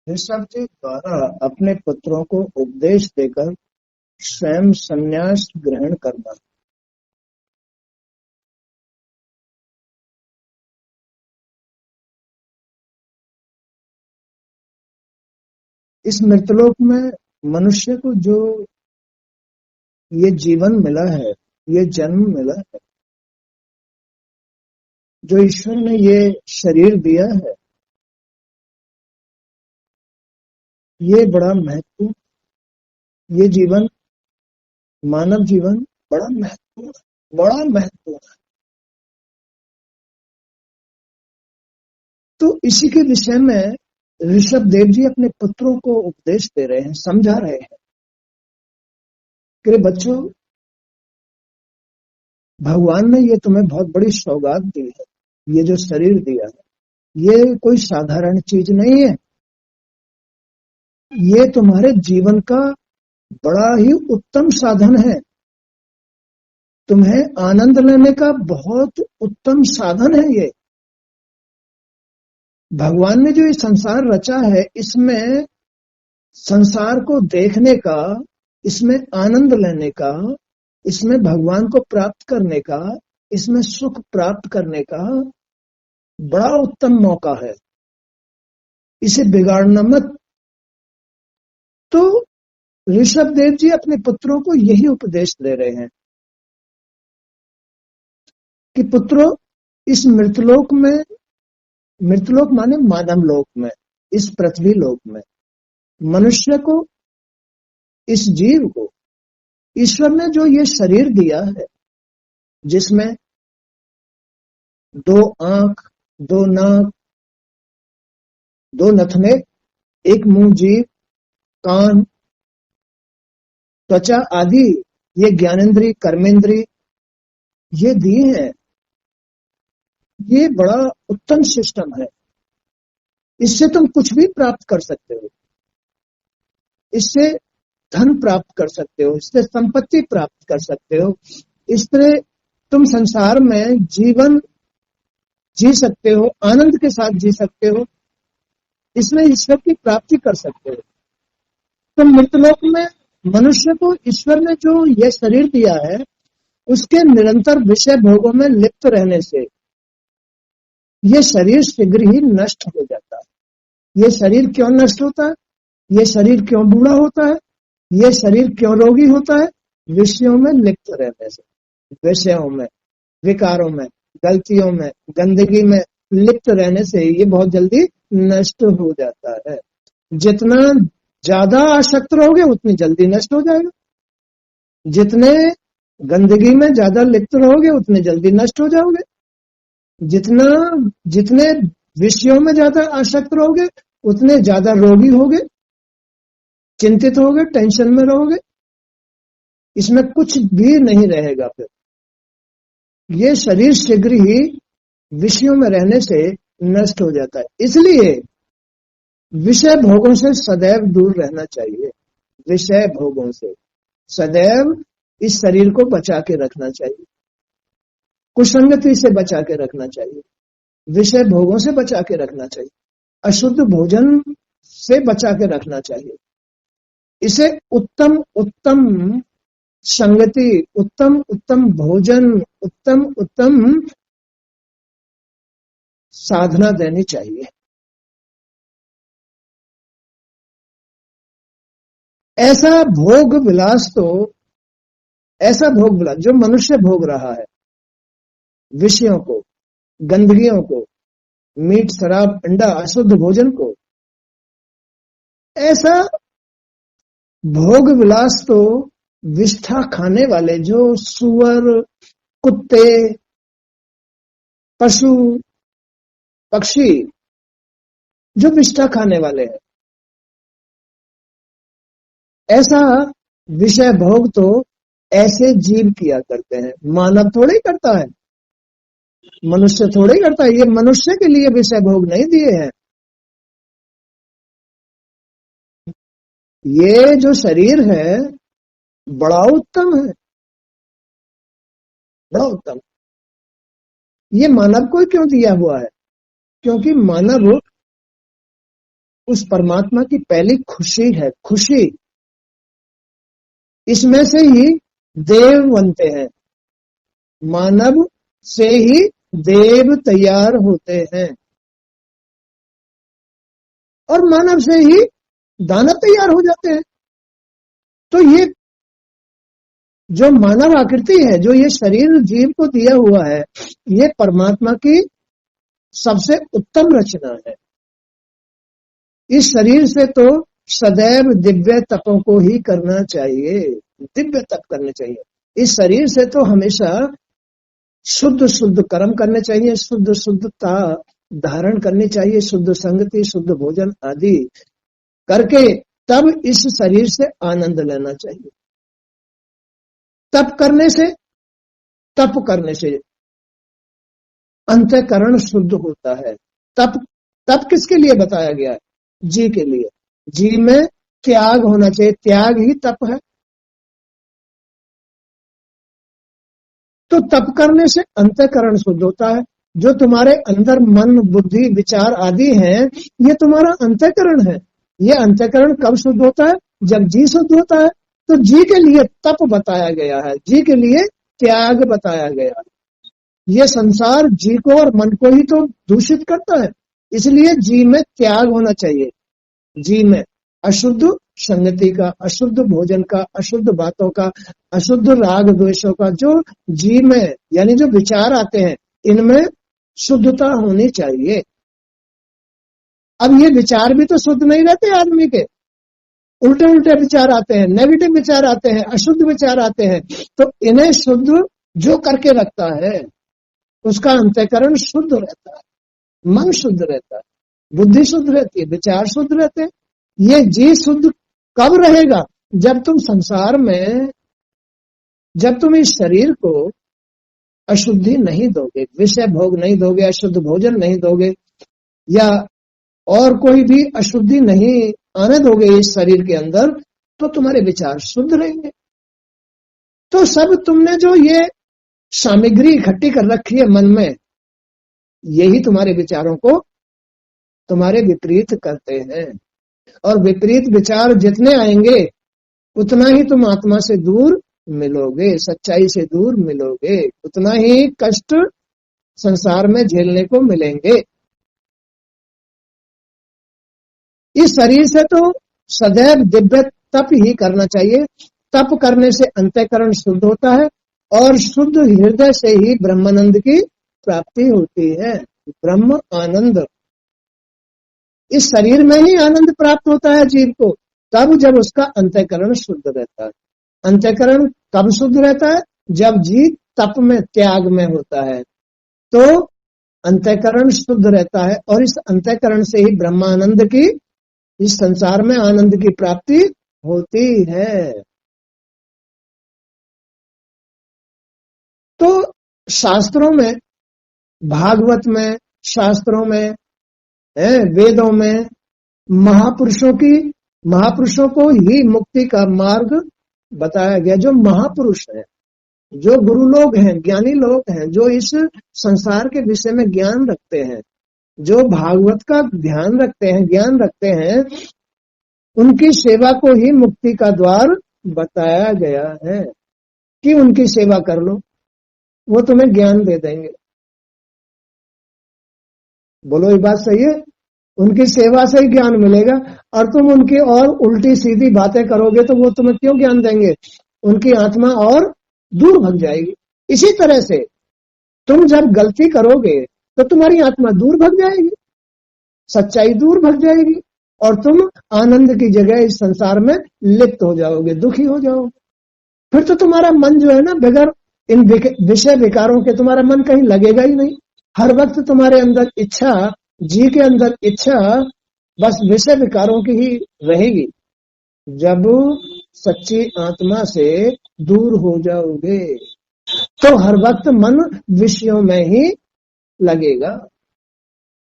ऋषभ जी द्वारा अपने पुत्रों को उपदेश देकर स्वयं संन्यास ग्रहण करना। इस मृतलोक में मनुष्य को जो ये जीवन मिला है, ये जन्म मिला है, जो ईश्वर ने ये शरीर दिया है, ये बड़ा महत्वपूर्ण, ये जीवन, मानव जीवन बड़ा महत्वपूर्ण, बड़ा महत्वपूर्ण। तो इसी के विषय में ऋषभ देव जी अपने पुत्रों को उपदेश दे रहे हैं, समझा रहे हैं कि बच्चों, भगवान ने ये तुम्हें बहुत बड़ी सौगात दी है, ये जो शरीर दिया है, ये कोई साधारण चीज नहीं है। ये तुम्हारे जीवन का बड़ा ही उत्तम साधन है, तुम्हें आनंद लेने का बहुत उत्तम साधन है। ये भगवान ने जो ये संसार रचा है, इसमें संसार को देखने का, इसमें आनंद लेने का, इसमें भगवान को प्राप्त करने का, इसमें सुख प्राप्त करने का बड़ा उत्तम मौका है, इसे बिगाड़ना मत। तो ऋषभ देव जी अपने पुत्रों को यही उपदेश दे रहे हैं कि पुत्रों, इस मृतलोक में, मृतलोक माने मानव लोक में, इस पृथ्वी लोक में मनुष्य को, इस जीव को ईश्वर ने जो ये शरीर दिया है, जिसमें 2 आंख, 2 नाक, 2 नथने, 1 मुंह, जीभ, कान, त्वचा आदि, ये ज्ञानेंद्री, कर्मेंद्री ये दिए हैं, ये बड़ा उत्तम सिस्टम है। इससे तुम कुछ भी प्राप्त कर सकते हो, इससे धन प्राप्त कर सकते हो, इससे संपत्ति प्राप्त कर सकते हो, इस तरह तुम संसार में जीवन जी सकते हो, आनंद के साथ जी सकते हो, इसमें ईश्वर की प्राप्ति कर सकते हो। तो मृतलोक में मनुष्य को ईश्वर ने जो यह शरीर दिया है, उसके निरंतर विषय भोगों में लिप्त रहने से ये शरीर शीघ्र ही नष्ट हो जाता है। ये शरीर क्यों नष्ट होता है? ये शरीर क्यों बूढ़ा होता है? ये शरीर क्यों रोगी होता है? विषयों में लिप्त रहने से, विषयों में, विकारों में, गलतियों में, गंदगी में लिप्त रहने से ये बहुत जल्दी नष्ट हो जाता है। जितना ज्यादा आसक्त रहोगे उतनी जल्दी नष्ट हो जाएगा, जितने गंदगी में ज्यादा लिप्त रहोगे उतने जल्दी नष्ट हो जाओगे, जितने विषयों में ज्यादा आसक्त रहोगे उतने ज्यादा रोगी होगे, चिंतित होगे, टेंशन में रहोगे, इसमें कुछ भी नहीं रहेगा। फिर ये शरीर शीघ्र ही विषयों में रहने से नष्ट हो जाता है। इसलिए विषय भोगों से सदैव दूर रहना चाहिए, विषय भोगों से सदैव इस शरीर को बचा के रखना चाहिए, कुसंगति से बचा के रखना चाहिए, विषय भोगों से बचा के रखना चाहिए, अशुद्ध भोजन से बचा के रखना चाहिए। इसे उत्तम उत्तम संगति, उत्तम उत्तम भोजन, उत्तम उत्तम साधना देनी चाहिए। ऐसा भोग विलास तो, ऐसा भोग विलास जो मनुष्य भोग रहा है, विषयों को, गंदगियों को, मीट, शराब, अंडा, अशुद्ध भोजन को, ऐसा भोग विलास तो विष्ठा खाने वाले, जो सुअर, कुत्ते, पशु, पक्षी, जो विष्ठा खाने वाले हैं, ऐसा विषय भोग तो ऐसे जीव किया करते हैं, मानव थोड़े ही करता है, मनुष्य थोड़े ही करता है। ये मनुष्य के लिए विषय भोग नहीं दिए हैं। ये जो शरीर है बड़ा उत्तम है, बड़ा उत्तम। ये मानव को क्यों दिया हुआ है? क्योंकि मानव उस परमात्मा की पहली खुशी है। खुशी, इसमें से ही देव बनते हैं, मानव से ही देव तैयार होते हैं, और मानव से ही दानव तैयार हो जाते हैं। तो ये जो मानव आकृति है, जो ये शरीर जीव को दिया हुआ है, ये परमात्मा की सबसे उत्तम रचना है। इस शरीर से तो सदैव दिव्य तपों को ही करना चाहिए, दिव्य तप करने चाहिए। इस शरीर से तो हमेशा शुद्ध शुद्ध कर्म करने चाहिए, शुद्ध शुद्धता धारण करनी चाहिए, शुद्ध संगति, शुद्ध भोजन आदि करके तब इस शरीर से आनंद लेना चाहिए। तप करने से अंतःकरण शुद्ध होता है। तप किसके लिए बताया गया है? जी के लिए। जी में त्याग होना चाहिए, त्याग ही तप है। तो तप करने से अंतःकरण शुद्ध होता है। जो तुम्हारे अंदर मन, बुद्धि, विचार आदि हैं, ये तुम्हारा अंतःकरण है। ये अंतःकरण कब शुद्ध होता है? जब जी शुद्ध होता है। तो जी के लिए तप बताया गया है, जी के लिए त्याग बताया गया है। ये संसार जी को और मन को ही तो दूषित करता है, इसलिए जी में त्याग होना चाहिए। जी में अशुद्ध संगति का, अशुद्ध भोजन का, अशुद्ध बातों का, अशुद्ध राग द्वेषों का जो जी में यानी जो विचार आते हैं, इनमें शुद्धता होनी चाहिए। अब ये विचार भी तो शुद्ध नहीं रहते आदमी के, उल्टे उल्टे विचार आते हैं, नेगेटिव विचार आते हैं, अशुद्ध विचार आते हैं। तो इन्हें शुद्ध जो करके रखता है उसका अंतःकरण शुद्ध रहता है, मन शुद्ध रहता है, बुद्धि शुद्ध रहती है, विचार शुद्ध रहते हैं। ये जी शुद्ध कब रहेगा? जब तुम संसार में, जब तुम इस शरीर को अशुद्धि नहीं दोगे, विषय भोग नहीं दोगे, अशुद्ध भोजन नहीं दोगे, या और कोई भी अशुद्धि नहीं आने दोगे इस शरीर के अंदर, तो तुम्हारे विचार शुद्ध रहेंगे। तो सब तुमने जो ये सामग्री इकट्ठी कर रखी है मन में, यही तुम्हारे विचारों को तुम्हारे विपरीत करते हैं। और विपरीत विचार जितने आएंगे उतना ही तुम आत्मा से दूर मिलोगे, सच्चाई से दूर मिलोगे, उतना ही कष्ट संसार में झेलने को मिलेंगे। इस शरीर से तो सदैव दिव्य तप ही करना चाहिए। तप करने से अंतःकरण शुद्ध होता है और शुद्ध हृदय से ही ब्रह्मानंद की प्राप्ति होती है। ब्रह्म आनंद, इस शरीर में ही आनंद प्राप्त होता है जीव को, तब जब उसका अंतःकरण शुद्ध रहता है। अंतःकरण कब शुद्ध रहता है? जब जीव तप में, त्याग में होता है, तो अंतःकरण शुद्ध रहता है और इस अंतःकरण से ही ब्रह्मानंद की, इस संसार में आनंद की प्राप्ति होती है। तो शास्त्रों में, भागवत में, शास्त्रों में, वेदों में महापुरुषों को ही मुक्ति का मार्ग बताया गया। जो महापुरुष है, जो गुरु लोग हैं, ज्ञानी लोग हैं, जो इस संसार के विषय में ज्ञान रखते हैं, जो भागवत का ध्यान रखते हैं, ज्ञान रखते हैं, उनकी सेवा को ही मुक्ति का द्वार बताया गया है कि उनकी सेवा कर लो, वो तुम्हें ज्ञान दे देंगे। बोलो ये बात सही है? उनकी सेवा से ही ज्ञान मिलेगा, और तुम उनकी और उल्टी सीधी बातें करोगे तो वो तुम्हें क्यों ज्ञान देंगे? उनकी आत्मा और दूर भाग जाएगी। इसी तरह से तुम जब गलती करोगे तो तुम्हारी आत्मा दूर भाग जाएगी, सच्चाई दूर भाग जाएगी, और तुम आनंद की जगह इस संसार में लिप्त हो जाओगे, दुखी हो जाओगे। फिर तो तुम्हारा मन जो है ना, बगैर इन विषय विकारों के तुम्हारा मन कहीं लगेगा ही नहीं। हर वक्त तुम्हारे अंदर इच्छा, जी के अंदर इच्छा बस विषय विकारों की ही रहेगी। जब सच्ची आत्मा से दूर हो जाओगे तो हर वक्त मन विषयों में ही लगेगा।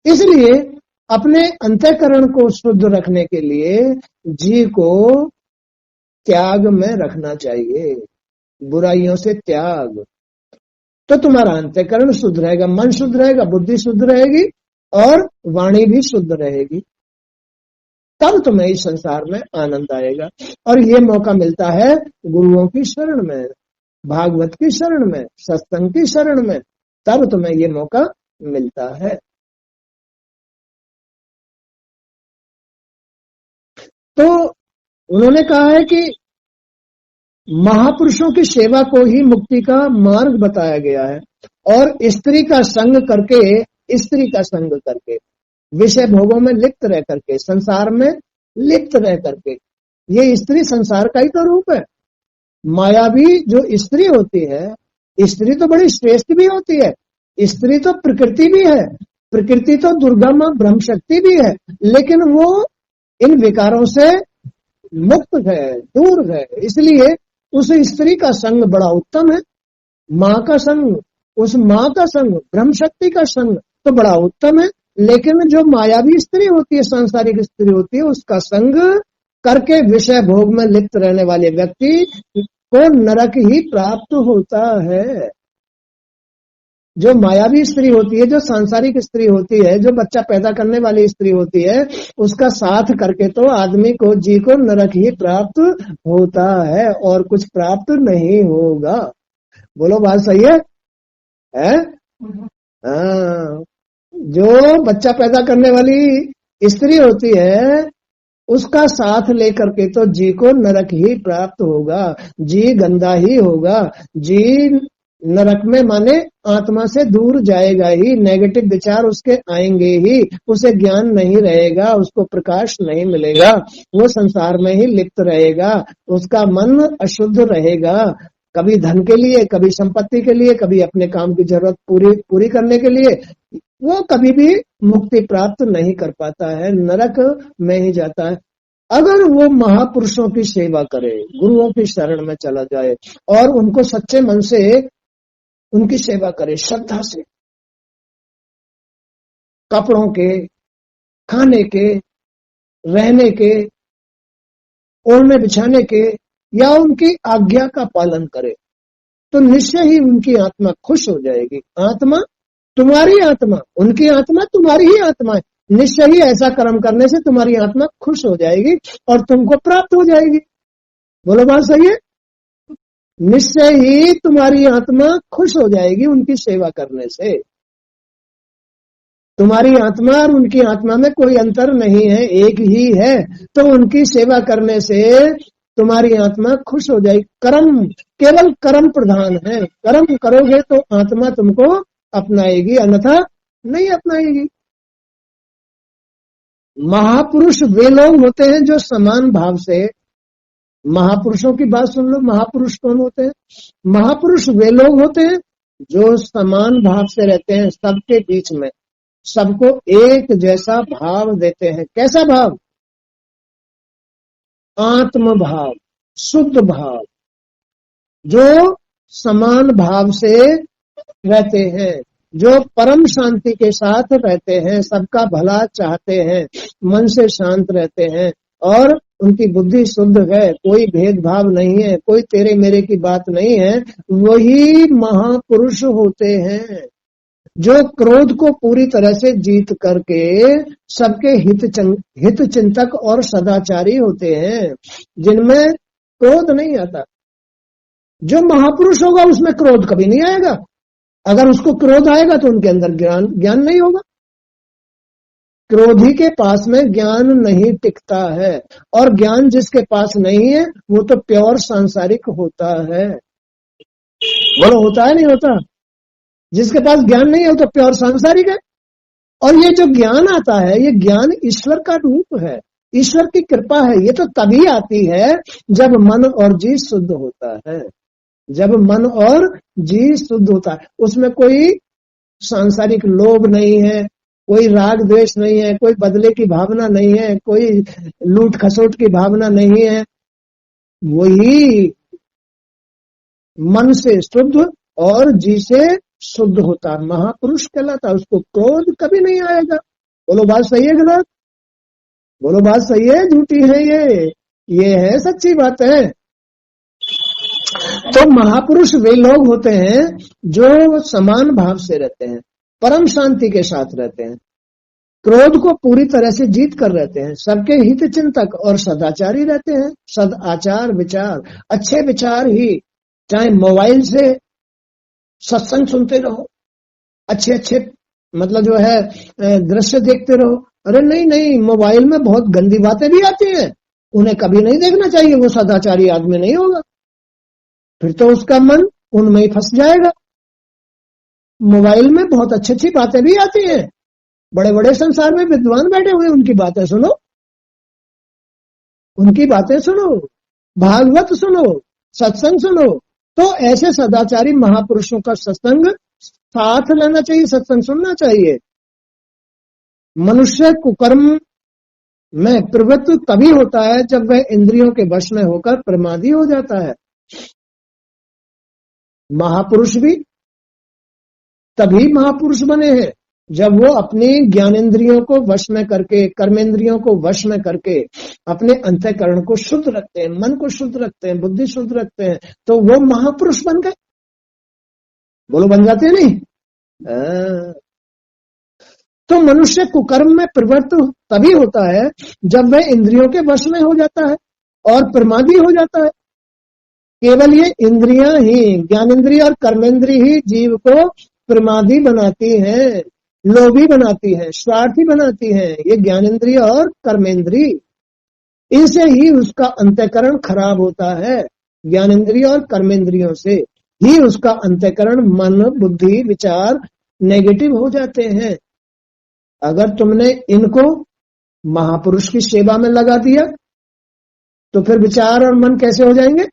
इसलिए अपने अंतःकरण को शुद्ध रखने के लिए जी को त्याग में रखना चाहिए, बुराइयों से त्याग। तो तुम्हारा अंतःकरण शुद्ध रहेगा, मन शुद्ध रहेगा, बुद्धि शुद्ध रहेगी और वाणी भी शुद्ध रहेगी। तब तुम्हें इस संसार में आनंद आएगा। और ये मौका मिलता है गुरुओं की शरण में, भागवत की शरण में, सत्संग की शरण में, तब तुम्हें ये मौका मिलता है। तो उन्होंने कहा है कि महापुरुषों की सेवा को ही मुक्ति का मार्ग बताया गया है। और स्त्री का संग करके, स्त्री का संग करके, विषय भोगों में लिप्त रह करके, संसार में लिप्त रह करके, ये स्त्री संसार का ही तो रूप है। मायावी जो स्त्री होती है, स्त्री तो बड़ी श्रेष्ठ भी होती है, स्त्री तो प्रकृति भी है, प्रकृति तो दुर्गा मां ब्रह्म शक्ति भी है, लेकिन वो इन विकारों से मुक्त है, दूर है। इसलिए उस स्त्री का संग बड़ा उत्तम है। माँ का संग, उस माँ का संग, ब्रह्म शक्ति का संग तो बड़ा उत्तम है। लेकिन जो मायावी स्त्री होती है, सांसारिक स्त्री होती है, उसका संग करके विषय भोग में लिप्त रहने वाले व्यक्ति को नरक ही प्राप्त होता है। जो मायावी स्त्री होती है, जो सांसारिक स्त्री होती है, जो बच्चा पैदा करने वाली स्त्री होती है, उसका साथ करके तो आदमी को, जी को नरक ही प्राप्त होता है और कुछ प्राप्त नहीं होगा। बोलो बात सही है? हाँ, जो बच्चा पैदा करने वाली स्त्री होती है, उसका साथ लेकर के तो जी को नरक ही प्राप्त होगा, जी गंदा ही होगा, जी नरक में माने आत्मा से दूर जाएगा ही, नेगेटिव विचार उसके आएंगे ही, उसे ज्ञान नहीं रहेगा, उसको प्रकाश नहीं मिलेगा, वो संसार में ही लिप्त रहेगा, उसका मन अशुद्ध रहेगा, कभी धन के लिए, कभी संपत्ति के लिए, कभी अपने काम की जरूरत पूरी करने के लिए, वो कभी भी मुक्ति प्राप्त नहीं कर पाता है, नरक में ही जाता है। अगर वो महापुरुषों की सेवा करे, गुरुओं की शरण में चला जाए और उनको सच्चे मन से उनकी सेवा करे, श्रद्धा से, कपड़ों के, खाने के, रहने के, ओढ़ने बिछाने के, या उनकी आज्ञा का पालन करे, तो निश्चय ही उनकी आत्मा खुश हो जाएगी। आत्मा तुम्हारी आत्मा, उनकी आत्मा तुम्हारी ही आत्मा है। निश्चय ही ऐसा कर्म करने से तुम्हारी आत्मा खुश हो जाएगी और तुमको प्राप्त हो जाएगी। बोलो बात सही है? निश्चय ही तुम्हारी आत्मा खुश हो जाएगी उनकी सेवा करने से। तुम्हारी आत्मा और उनकी आत्मा में कोई अंतर नहीं है, एक ही है। तो उनकी सेवा करने से तुम्हारी आत्मा खुश हो जाएगी। कर्म केवल कर्म प्रधान है, कर्म करोगे तो आत्मा तुमको अपनाएगी, अन्यथा नहीं अपनाएगी। महापुरुष वे लोग होते हैं जो समान भाव से, महापुरुषों की बात सुन लो, महापुरुष कौन होते हैं? महापुरुष वे लोग होते हैं जो समान भाव से रहते हैं, सबके बीच में सबको एक जैसा भाव देते हैं। कैसा भाव? आत्म भाव, शुद्ध भाव, जो समान भाव से रहते हैं, जो परम शांति के साथ रहते हैं, सबका भला चाहते हैं, मन से शांत रहते हैं और उनकी बुद्धि शुद्ध है, कोई भेदभाव नहीं है, कोई तेरे मेरे की बात नहीं है, वही महापुरुष होते हैं। जो क्रोध को पूरी तरह से जीत करके सबके हित चिंतक और सदाचारी होते हैं, जिनमें क्रोध नहीं आता। जो महापुरुष होगा उसमें क्रोध कभी नहीं आएगा। अगर उसको क्रोध आएगा तो उनके अंदर ज्ञान नहीं होगा। क्रोधी के पास में ज्ञान नहीं टिकता है, और ज्ञान जिसके पास नहीं है वो तो प्योर सांसारिक होता है। बोलो होता है नहीं होता? जिसके पास ज्ञान नहीं है वो तो प्योर सांसारिक है। और ये जो ज्ञान आता है, ये ज्ञान ईश्वर का रूप है, ईश्वर की कृपा है। ये तो तभी आती है जब मन और जी शुद्ध होता है, जब मन और जी शुद्ध होता है। उसमें कोई सांसारिक लोभ नहीं है, कोई राग द्वेष नहीं है, कोई बदले की भावना नहीं है, कोई लूट खसोट की भावना नहीं है। वही मन से शुद्ध और जी से शुद्ध होता है, महापुरुष कहलाता है। उसको क्रोध कभी नहीं आएगा। बोलो बात सही है गलत? बोलो बात सही है झूठी है? ये है सच्ची बात है। तो महापुरुष वे लोग होते हैं जो समान भाव से रहते हैं, परम शांति के साथ रहते हैं। क्रोध को पूरी तरह से जीत कर रहते हैं, सबके हित चिंतक और सदाचारी रहते हैं। सद आचार विचार, अच्छे विचार ही, चाहे मोबाइल से सत्संग सुनते रहो, अच्छे अच्छे मतलब जो है दृश्य देखते रहो। अरे नहीं नहीं, मोबाइल में बहुत गंदी बातें भी आती हैं, उन्हें कभी नहीं देखना चाहिए, वो सदाचारी आदमी नहीं होगा, फिर तो उसका मन उनमें ही फंस जाएगा। मोबाइल में बहुत अच्छी अच्छी बातें भी आती हैं, बड़े बड़े संसार में विद्वान बैठे हुए, उनकी बातें सुनो, उनकी बातें सुनो, भागवत सुनो, सत्संग सुनो। तो ऐसे सदाचारी महापुरुषों का सत्संग साथ लेना चाहिए, सत्संग सुनना चाहिए। मनुष्य कुकर्म में प्रवृत्त तभी होता है जब वह इंद्रियों के वश में होकर प्रमादी हो जाता है। महापुरुष भी तभी महापुरुष बने हैं जब वो अपनी ज्ञानेंद्रियों को वश में करके, कर्मेंद्रियों को वश में करके अपने अंतःकरण को शुद्ध रखते हैं, मन को शुद्ध रखते हैं, बुद्धि शुद्ध रखते हैं, तो वो महापुरुष बन गए। बोलो, बन जाते हैं नहीं? तो मनुष्य कुकर्म में प्रवृत्त तभी होता है जब वह इंद्रियों के वश में हो जाता है और प्रमादी हो जाता है। केवल ये इंद्रियां ही, ज्ञानेंद्रिय और कर्मेंद्रिय ही जीव को प्रमादी बनाती हैं, लोभी बनाती हैं, स्वार्थी बनाती हैं। ये ज्ञानेंद्रिय और कर्मेंद्रिय, इनसे ही उसका अंतःकरण खराब होता है। ज्ञानेंद्रिय और कर्मेंद्रियों से ही उसका अंतःकरण, मन, बुद्धि, विचार नेगेटिव हो जाते हैं। अगर तुमने इनको महापुरुष की सेवा में लगा दिया तो फिर विचार और मन कैसे हो जाएंगे?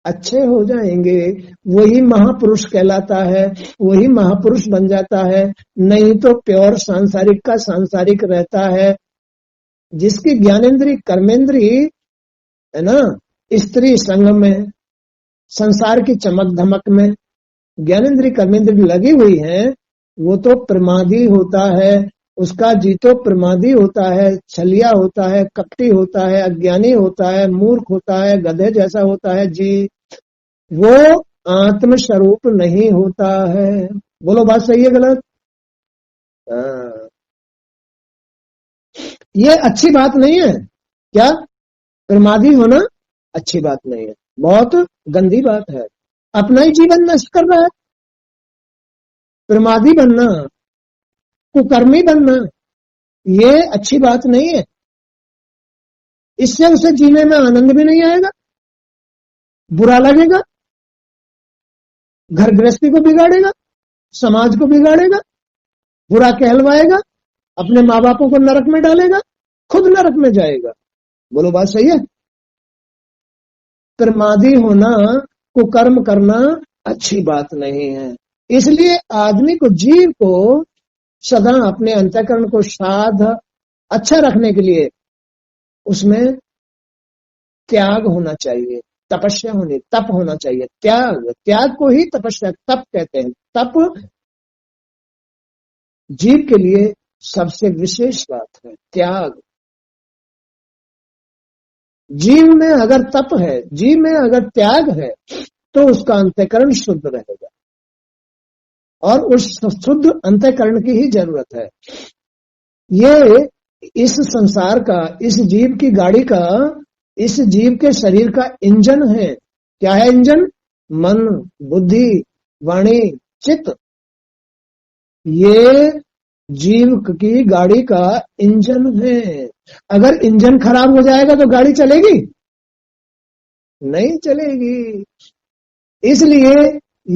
अच्छे हो जाएंगे। वही महापुरुष कहलाता है, वही महापुरुष बन जाता है। नहीं तो प्योर सांसारिक का सांसारिक रहता है। जिसकी ज्ञानेंद्रिय कर्मेंद्रिय है ना, स्त्री संग में, संसार की चमक धमक में ज्ञानेंद्रिय कर्मेंद्रिय लगी हुई है, वो तो प्रमादी होता है। उसका जी तो प्रमादी होता है, छलिया होता है, कपटी होता है, अज्ञानी होता है, मूर्ख होता है, गधे जैसा होता है जी। वो आत्म स्वरूप नहीं होता है। बोलो, बात सही है गलत? ये अच्छी बात नहीं है। क्या प्रमादी होना अच्छी बात नहीं है, बहुत गंदी बात है। अपना ही जीवन नष्ट कर रहा है। प्रमादी बनना, कुकर्मी बनना, ये अच्छी बात नहीं है। इससे उसे जीने में आनंद भी नहीं आएगा, बुरा लगेगा, घर गृहस्थी को बिगाड़ेगा, समाज को बिगाड़ेगा, बुरा कहलवाएगा, अपने माँ बापों को नरक में डालेगा, खुद नरक में जाएगा। बोलो, बात सही है? प्रमादी होना, कुकर्म करना अच्छी बात नहीं है। इसलिए आदमी को, जीव को सदा अपने अंतःकरण को साध अच्छा रखने के लिए उसमें त्याग होना चाहिए, तपस्या होनी, तप होना चाहिए। त्याग को ही तपस्या, तप कहते हैं। तप जीव के लिए सबसे विशेष बात है, त्याग। जीव में अगर तप है, जीव में अगर त्याग है, तो उसका अंतःकरण शुद्ध रहेगा और उस शुद्ध अंतःकरण की ही जरूरत है। ये इस संसार का, इस जीव की गाड़ी का, इस जीव के शरीर का इंजन है। क्या है इंजन? मन, बुद्धि, वाणी, चित्त। ये जीव की गाड़ी का इंजन है। अगर इंजन खराब हो जाएगा तो गाड़ी चलेगी? नहीं चलेगी। इसलिए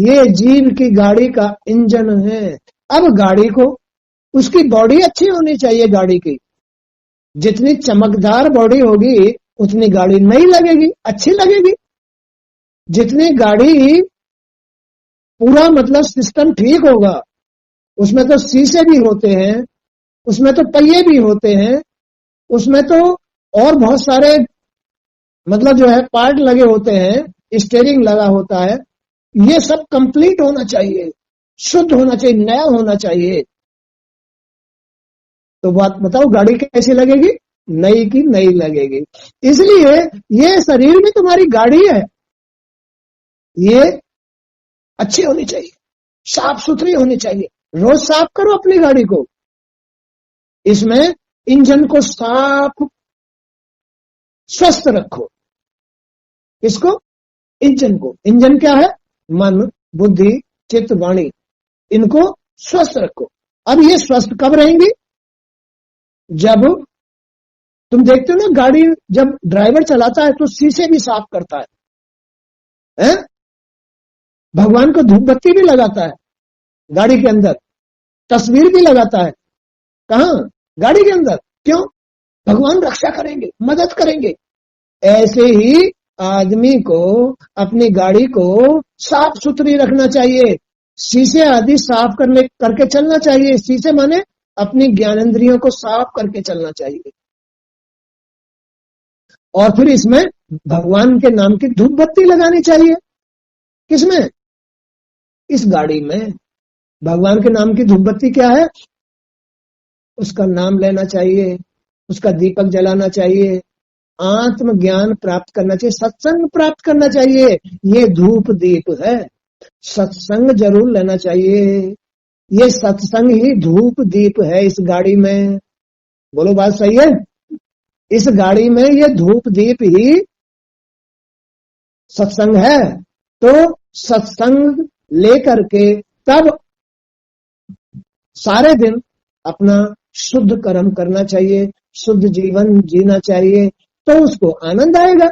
ये जीव की गाड़ी का इंजन है। अब गाड़ी को, उसकी बॉडी अच्छी होनी चाहिए। गाड़ी की जितनी चमकदार बॉडी होगी उतनी गाड़ी नई लगेगी, अच्छी लगेगी। जितनी गाड़ी पूरा मतलब सिस्टम ठीक होगा, उसमें तो शीशे भी होते हैं, उसमें तो पहिए भी होते हैं, उसमें तो और बहुत सारे मतलब जो है पार्ट लगे होते हैं, स्टीयरिंग लगा होता है। ये सब कंप्लीट होना चाहिए, शुद्ध होना चाहिए, नया होना चाहिए। तो बात बताओ, गाड़ी कैसी लगेगी? नई की नई लगेगी। इसलिए ये शरीर भी तुम्हारी गाड़ी है, ये अच्छी होनी चाहिए, साफ सुथरी होनी चाहिए। रोज साफ करो अपनी गाड़ी को। इसमें इंजन को साफ स्वस्थ रखो। इसको इंजन को, इंजन क्या है? मन, बुद्धि, चित्त, वाणी, इनको स्वस्थ रखो। अब ये स्वस्थ कब रहेंगी? जब तुम देखते हो ना, गाड़ी जब ड्राइवर चलाता है तो शीशे भी साफ करता है? भगवान को धूप बत्ती भी लगाता है गाड़ी के अंदर, तस्वीर भी लगाता है। कहां? गाड़ी के अंदर। क्यों? भगवान रक्षा करेंगे, मदद करेंगे। ऐसे ही आदमी को अपनी गाड़ी को साफ सुथरी रखना चाहिए, शीशे आदि साफ करके चलना चाहिए। शीशे माने अपनी ज्ञानेंद्रियों को साफ करके चलना चाहिए। और फिर इसमें भगवान के नाम की धूप बत्ती लगानी चाहिए। किसमें? इस गाड़ी में। भगवान के नाम की धूप बत्ती क्या है? उसका नाम लेना चाहिए, उसका दीपक जलाना चाहिए, आत्म ज्ञान प्राप्त करना चाहिए, सत्संग प्राप्त करना चाहिए। ये धूप दीप है। सत्संग जरूर लेना चाहिए। ये सत्संग ही धूप दीप है इस गाड़ी में। बोलो बात सही है? इस गाड़ी में ये धूप दीप ही सत्संग है। तो सत्संग लेकर के तब सारे दिन अपना शुद्ध कर्म करना चाहिए, शुद्ध जीवन जीना चाहिए, तो उसको आनंद आएगा।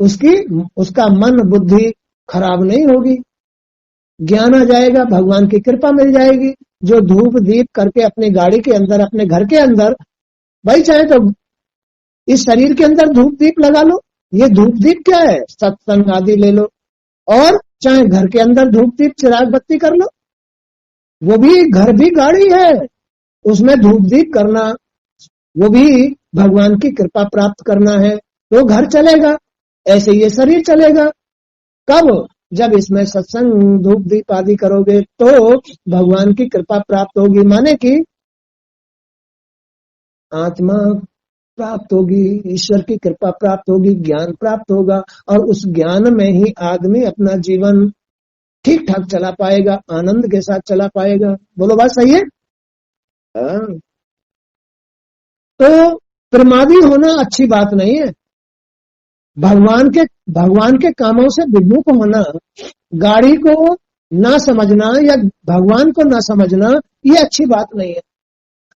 उसका मन बुद्धि खराब नहीं होगी, ज्ञान आ जाएगा, भगवान की कृपा मिल जाएगी। जो धूप दीप करके अपनी गाड़ी के अंदर, अपने घर के अंदर, भाई चाहे तो इस शरीर के अंदर धूप दीप लगा लो, ये धूप दीप क्या है? सत्संग आदि ले लो। और चाहे घर के अंदर धूप दीप चिराग बत्ती कर लो, वो भी घर भी गाड़ी है, उसमें धूप दीप करना, वो भी भगवान की कृपा प्राप्त करना है, तो घर चलेगा। ऐसे ये शरीर चलेगा। कब? जब इसमें सत्संग धूप दीप आदि करोगे तो भगवान की कृपा प्राप्त होगी, माने कि आत्मा प्राप्त होगी, ईश्वर की कृपा प्राप्त होगी, ज्ञान प्राप्त होगा, और उस ज्ञान में ही आदमी अपना जीवन ठीक ठाक चला पाएगा, आनंद के साथ चला पाएगा। बोलो बात सही है? तो प्रमादी होना अच्छी बात नहीं है। भगवान के कामों से विमुख होना, गाड़ी को ना समझना या भगवान को ना समझना, ये अच्छी बात नहीं है।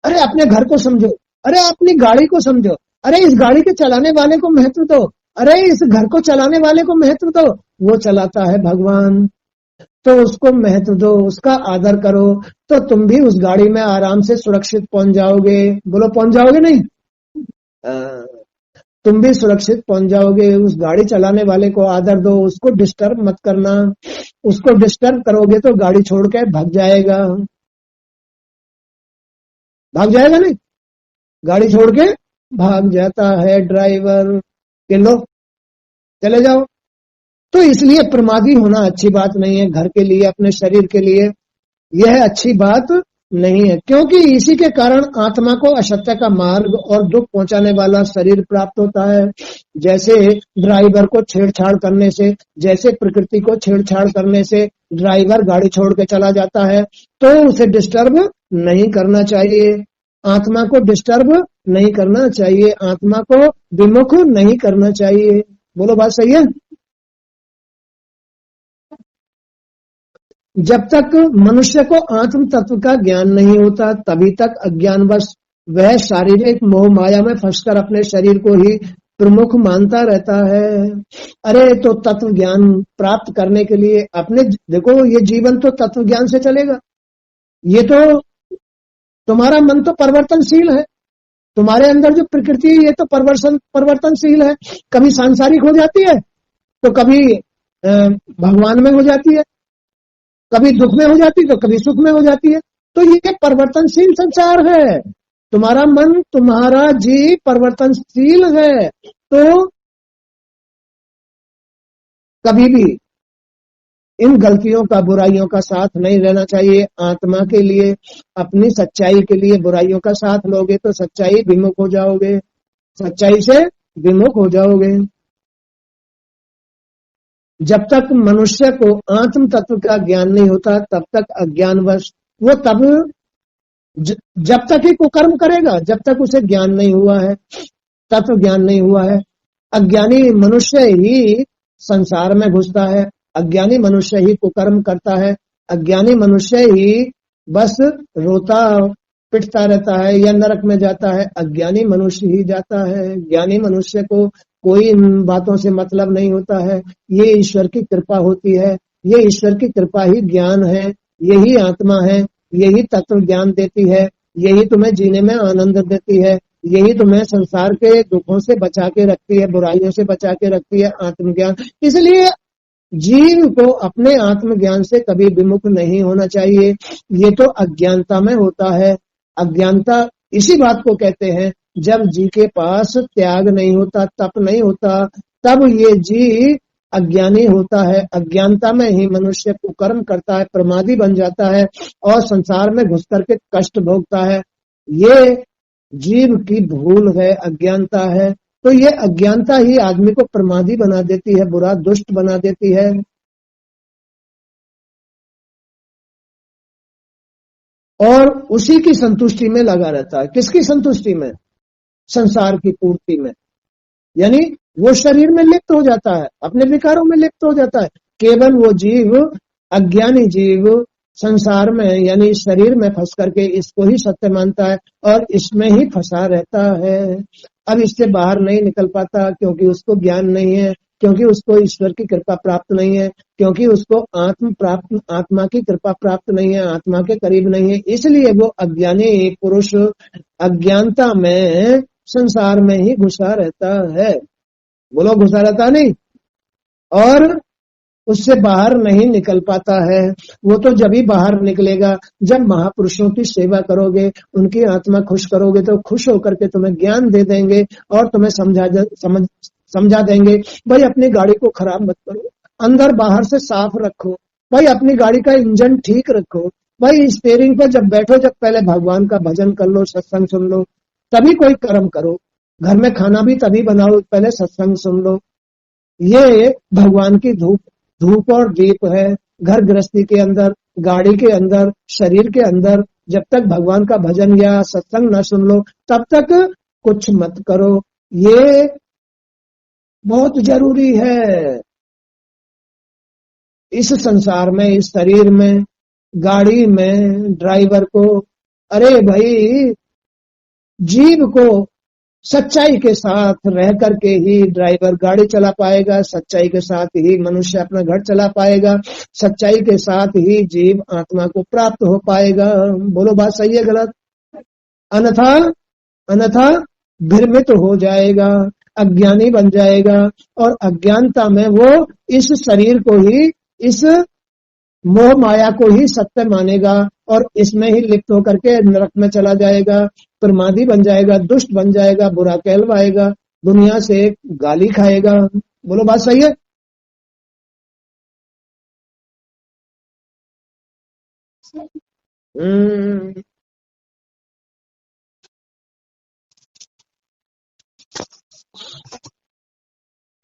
अरे अपने घर को समझो, अरे अपनी गाड़ी को समझो, अरे इस गाड़ी के चलाने वाले को महत्व दो, अरे इस घर को चलाने वाले को महत्व दो। वो चलाता है भगवान, तो उसको महत्व दो, उसका आदर करो, तो तुम भी उस गाड़ी में आराम से सुरक्षित पहुंच जाओगे। बोलो पहुंच जाओगे नहीं? तुम भी सुरक्षित पहुंच जाओगे। उस गाड़ी चलाने वाले को आदर दो, उसको डिस्टर्ब मत करना। उसको डिस्टर्ब करोगे तो गाड़ी छोड़ के भाग जाएगा। भाग जाएगा नहीं? गाड़ी छोड़ के भाग जाता है ड्राइवर के, लो चले जाओ। तो इसलिए प्रमादी होना अच्छी बात नहीं है। घर के लिए, अपने शरीर के लिए यह अच्छी बात नहीं है, क्योंकि इसी के कारण आत्मा को असत्य का मार्ग और दुख पहुंचाने वाला शरीर प्राप्त होता है। जैसे ड्राइवर को छेड़छाड़ करने से, जैसे प्रकृति को छेड़छाड़ करने से ड्राइवर गाड़ी छोड़ के चला जाता है, तो उसे डिस्टर्ब नहीं करना चाहिए, आत्मा को डिस्टर्ब नहीं करना चाहिए, आत्मा को विमुख नहीं करना चाहिए। बोलो बात सही है? जब तक मनुष्य को आत्म तत्व का ज्ञान नहीं होता, तभी तक अज्ञानवश वह शारीरिक मोह माया में फंसकर अपने शरीर को ही प्रमुख मानता रहता है। अरे तो तत्व ज्ञान प्राप्त करने के लिए अपने, देखो ये जीवन तो तत्व ज्ञान से चलेगा। ये तो तुम्हारा मन तो परिवर्तनशील है, तुम्हारे अंदर जो प्रकृति है ये तो परिवर्तनशील है। कभी सांसारिक हो जाती है, तो कभी भगवान में हो जाती है, कभी दुख में हो जाती है तो कभी सुख में हो जाती है। तो ये परिवर्तनशील संसार है। तुम्हारा मन, तुम्हारा जीव परिवर्तनशील है। तो कभी भी इन गलतियों का, बुराइयों का साथ नहीं रहना चाहिए। आत्मा के लिए, अपनी सच्चाई के लिए बुराइयों का साथ लोगे तो सच्चाई विमुख हो जाओगे, सच्चाई से विमुख हो जाओगे। जब तक मनुष्य को आत्म तत्व का ज्ञान नहीं होता, तब तक अज्ञानवश वो तब जब तक ही कुकर्म करेगा, जब तक उसे ज्ञान नहीं हुआ है, तत्व ज्ञान नहीं हुआ है। अज्ञानी मनुष्य ही संसार में घुसता है, अज्ञानी मनुष्य ही कुकर्म करता है, अज्ञानी मनुष्य ही बस रोता पिटता रहता है या नरक में जाता है, अज्ञानी मनुष्य ही जाता है। ज्ञानी मनुष्य को कोई इन बातों से मतलब नहीं होता है। ये ईश्वर की कृपा होती है, ये ईश्वर की कृपा ही ज्ञान है, यही आत्मा है, यही तत्व ज्ञान देती है, यही तुम्हें जीने में आनंद देती है, यही तुम्हें संसार के दुखों से बचा के रखती है, बुराइयों से बचा के रखती है, आत्मज्ञान। इसलिए जीव को अपने आत्मज्ञान से कभी विमुख नहीं होना चाहिए। ये तो अज्ञानता में होता है। अज्ञानता इसी बात को कहते हैं, जब जी के पास त्याग नहीं होता, तप नहीं होता, तब ये जी अज्ञानी होता है। अज्ञानता में ही मनुष्य कुकर्म करता है, प्रमादी बन जाता है और संसार में घुस करके कष्ट भोगता है। ये जीव की भूल है, अज्ञानता है। तो ये अज्ञानता ही आदमी को प्रमादी बना देती है, बुरा दुष्ट बना देती है। और उसी की संतुष्टि में लगा रहता है। किसकी संतुष्टि में? संसार की पूर्ति में। यानी वो शरीर में लिप्त हो जाता है, अपने विकारों में लिप्त हो जाता है। केवल वो जीव, अज्ञानी जीव संसार में यानी शरीर में फंस करके इसको ही सत्य मानता है और इसमें ही फंसा रहता है। अब इससे बाहर नहीं निकल पाता, क्योंकि उसको ज्ञान नहीं है, क्योंकि उसको ईश्वर की कृपा प्राप्त नहीं है, क्योंकि उसको आत्मा की कृपा प्राप्त नहीं है, आत्मा के करीब नहीं है। इसलिए वो अज्ञानी पुरुष अज्ञानता में संसार में ही घुसा रहता है। बोलो, घुसा रहता नहीं, और उससे बाहर नहीं निकल पाता है। वो तो जब ही बाहर निकलेगा जब महापुरुषों की सेवा करोगे, उनकी आत्मा खुश करोगे, तो खुश होकर के तुम्हें ज्ञान दे देंगे और तुम्हें समझा देंगे, भाई अपनी गाड़ी को खराब मत करो, अंदर बाहर से साफ रखो, भाई अपनी गाड़ी का इंजन ठीक रखो, भाई स्टीयरिंग पर जब बैठो, जब पहले भगवान का भजन कर लो, सत्संग सुन लो, तभी कोई कर्म करो। घर में खाना भी तभी बनाओ, पहले सत्संग सुन लो। ये भगवान की धूप और दीप है। घर गृहस्थी के अंदर, गाड़ी के अंदर, शरीर के अंदर जब तक भगवान का भजन या सत्संग न सुन लो, तब तक कुछ मत करो। ये बहुत जरूरी है। इस संसार में, इस शरीर में, गाड़ी में ड्राइवर को, अरे भाई जीव को सच्चाई के साथ रह करके ही ड्राइवर गाड़ी चला पाएगा, सच्चाई के साथ ही मनुष्य अपना घर चला पाएगा, सच्चाई के साथ ही जीव आत्मा को प्राप्त हो पाएगा। बोलो, बात सही है गलत? अन्यथा अन्यथा भ्रमित हो जाएगा, अज्ञानी बन जाएगा और अज्ञानता में वो इस शरीर को ही, इस मोह माया को ही सत्य मानेगा और इसमें ही लिप्त होकर के नरक में चला जाएगा, प्रमादी बन जाएगा, दुष्ट बन जाएगा, बुरा कहलवाएगा, दुनिया से गाली खाएगा। बोलो, बात सही है?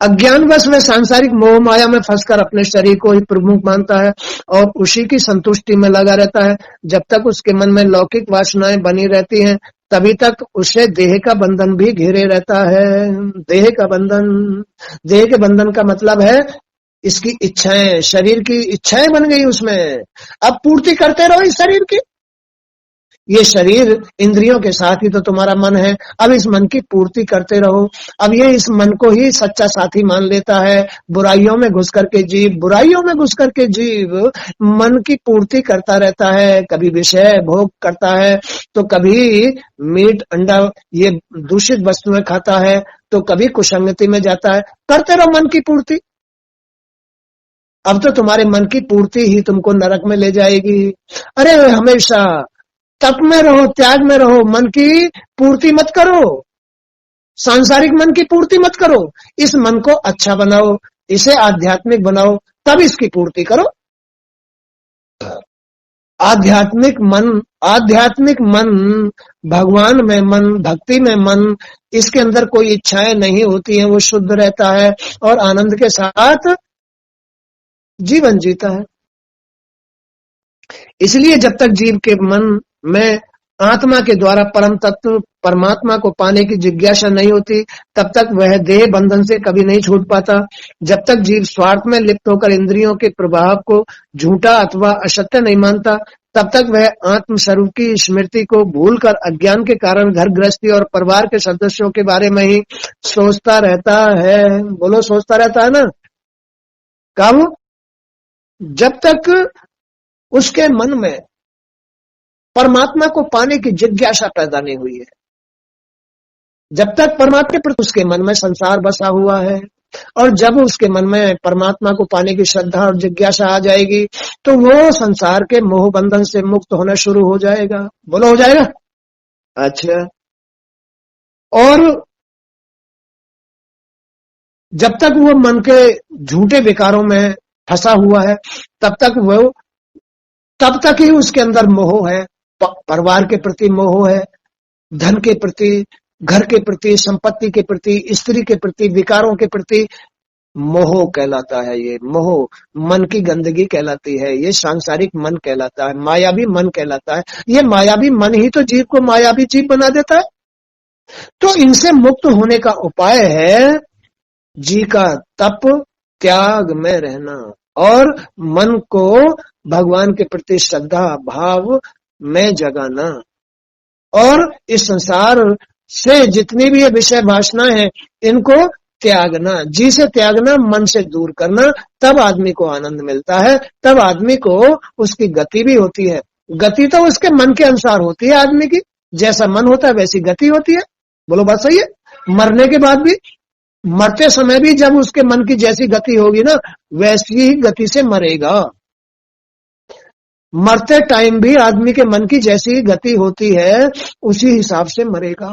अज्ञानवश में सांसारिक मोह माया में फंसकर अपने शरीर को ही प्रमुख मानता है और उसी की संतुष्टि में लगा रहता है। जब तक उसके मन में लौकिक वासनाएं बनी रहती हैं, तभी तक उसे देह का बंधन भी घेरे रहता है। देह का बंधन, देह के बंधन का मतलब है इसकी इच्छाएं, शरीर की इच्छाएं बन गई उसमें। अब पूर्ति करते रहो इस शरीर की। ये शरीर इंद्रियों के साथ ही तो तुम्हारा मन है, अब इस मन की पूर्ति करते रहो। अब ये इस मन को ही सच्चा साथी मान लेता है। बुराइयों में घुस करके जीव मन की पूर्ति करता रहता है, कभी विषय भोग करता है, तो कभी मीट अंडा ये दूषित वस्तुएं खाता है, तो कभी कुसंगति में जाता है। करते रहो मन की पूर्ति। अब तो तुम्हारे मन की पूर्ति ही तुमको नरक में ले जाएगी। अरे हमेशा तप में रहो, त्याग में रहो, मन की पूर्ति मत करो, सांसारिक मन की पूर्ति मत करो। इस मन को अच्छा बनाओ, इसे आध्यात्मिक बनाओ, तब इसकी पूर्ति करो। आध्यात्मिक मन, भगवान में मन, भक्ति में मन, इसके अंदर कोई इच्छाएं नहीं होती हैं, वो शुद्ध रहता है और आनंद के साथ जीवन जीता है। इसलिए जब तक जीव के मन में आत्मा के द्वारा परम तत्व परमात्मा को पाने की जिज्ञासा नहीं होती, तब तक वह देह बंधन से कभी नहीं छूट पाता। जब तक जीव स्वार्थ में लिप्त होकर इंद्रियों के प्रभाव को झूठा अथवा असत्य नहीं मानता, तब तक वह आत्म स्वरूप की स्मृति को भूलकर अज्ञान के कारण घर गृहस्थी और परिवार के सदस्यों के बारे में ही सोचता रहता है। बोलो, सोचता रहता है ना। कब? जब तक उसके मन में परमात्मा को पाने की जिज्ञासा पैदा नहीं हुई है, जब तक परमात्मा के प्रति उसके मन में संसार बसा हुआ है, और जब उसके मन में परमात्मा को पाने की श्रद्धा और जिज्ञासा आ जाएगी, तो वो संसार के मोह बंधन से मुक्त होना शुरू हो जाएगा। बोलो, हो जाएगा। अच्छा, और जब तक वो मन के झूठे विकारों में फंसा हुआ है, तब तक ही उसके अंदर मोह है। परिवार के प्रति मोह है, धन के प्रति, घर के प्रति, संपत्ति के प्रति, स्त्री के प्रति, विकारों के प्रति मोह कहलाता है। ये मोह मन की गंदगी कहलाती है, ये सांसारिक मन कहलाता है, मायावी मन कहलाता है। ये मायावी मन ही तो जीव को मायावी जीव बना देता है। तो इनसे मुक्त होने का उपाय है जी का तप, त्याग में रहना और मन को भगवान के प्रति श्रद्धा भाव में जगाना, और इस संसार से जितनी भी ये विषय वासना है इनको त्यागना। जी से त्यागना, मन से दूर करना, तब आदमी को आनंद मिलता है, तब आदमी को उसकी गति भी होती है। गति तो उसके मन के अनुसार होती है। आदमी की जैसा मन होता है वैसी गति होती है। बोलो, बात सही है। मरने के बाद भी, मरते समय भी जब उसके मन की जैसी गति होगी ना, वैसी ही गति से मरेगा। मरते टाइम भी आदमी के मन की जैसी गति होती है, उसी हिसाब से मरेगा।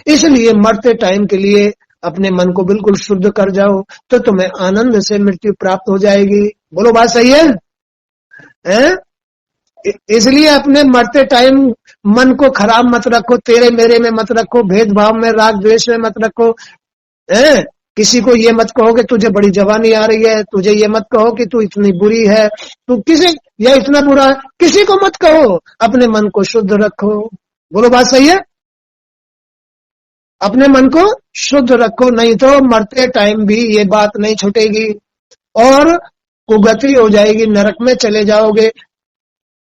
इसलिए मरते टाइम के लिए अपने मन को बिल्कुल शुद्ध कर जाओ, तो तुम्हें आनंद से मृत्यु प्राप्त हो जाएगी। बोलो, बात सही है, हैं? इसलिए अपने मरते टाइम मन को खराब मत रखो, तेरे मेरे में मत रखो, भेदभाव में, राग द्वेष में मत रखो, हैं? किसी को ये मत कहो कि तुझे बड़ी जवानी आ रही है, तुझे ये मत कहो कि तू इतनी बुरी है, तू किसी या इतना बुरा है, किसी को मत कहो। अपने मन को शुद्ध रखो। बोलो, बात सही है। अपने मन को शुद्ध रखो, नहीं तो मरते टाइम भी ये बात नहीं छूटेगी और कुगति हो जाएगी, नरक में चले जाओगे।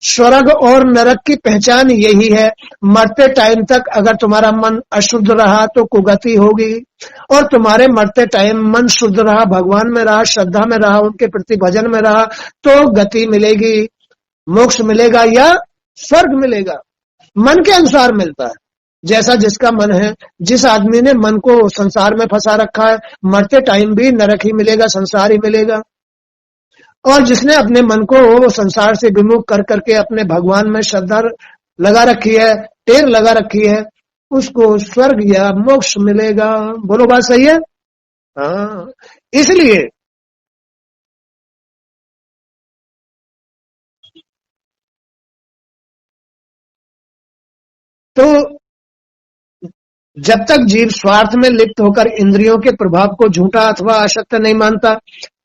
स्वर्ग और नरक की पहचान यही है। मरते टाइम तक अगर तुम्हारा मन अशुद्ध रहा तो कुगति होगी, और तुम्हारे मरते टाइम मन शुद्ध रहा, भगवान में रहा, श्रद्धा में रहा, उनके प्रति भजन में रहा, तो गति मिलेगी, मोक्ष मिलेगा या स्वर्ग मिलेगा। मन के अनुसार मिलता है, जैसा जिसका मन है। जिस आदमी ने मन को संसार में फंसा रखा है, मरते टाइम भी नरक ही मिलेगा, संसार ही मिलेगा। और जिसने अपने मन को संसार से विमुख कर करके अपने भगवान में श्रद्धा लगा रखी है, टेर लगा रखी है, उसको स्वर्ग या मोक्ष मिलेगा। बोलो, बात सही है। हाँ, इसलिए तो जब तक जीव स्वार्थ में लिप्त होकर इंद्रियों के प्रभाव को झूठा अथवा असत्य नहीं मानता,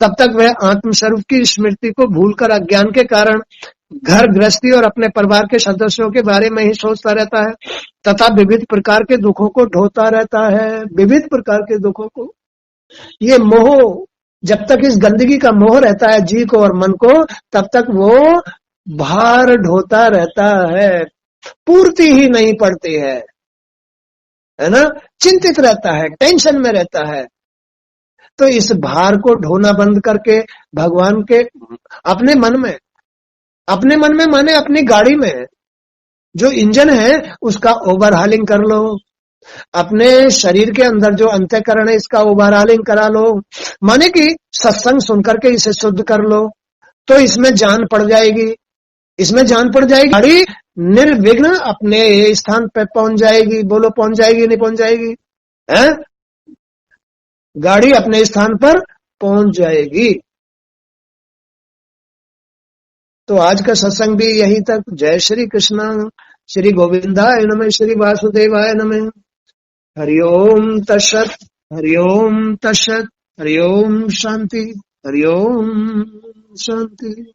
तब तक वह आत्मस्वरूप की स्मृति को भूलकर अज्ञान के कारण घर गृहस्थी और अपने परिवार के सदस्यों के बारे में ही सोचता रहता है, तथा विविध प्रकार के दुखों को ढोता रहता है। विविध प्रकार के दुखों को, ये मोह, जब तक इस गंदगी का मोह रहता है जीव को और मन को, तब तक वो भार ढोता रहता है, पूर्ति ही नहीं पड़ती है ना, चिंतित रहता है, टेंशन में रहता है। तो इस भार को ढोना बंद करके भगवान के अपने मन में माने अपनी गाड़ी में जो इंजन है उसका ओवरहालिंग कर लो। अपने शरीर के अंदर जो अंतःकरण है इसका ओवरहालिंग करा लो, माने कि सत्संग सुनकर के इसे शुद्ध कर लो, तो इसमें जान पड़ जाएगी। गाड़ी निर्विघ्न अपने स्थान पर पहुंच जाएगी। बोलो, पहुंच जाएगी नहीं पहुंच जाएगी? है, गाड़ी अपने स्थान पर पहुंच जाएगी। तो आज का सत्संग भी यहीं तक। जय श्री कृष्ण, श्री गोविंदाय नमः, श्री वासुदेवाय नमः। हरिओम तत्सत, हरिओम तत्सत, हरिओम शांति, हरिओम शांति।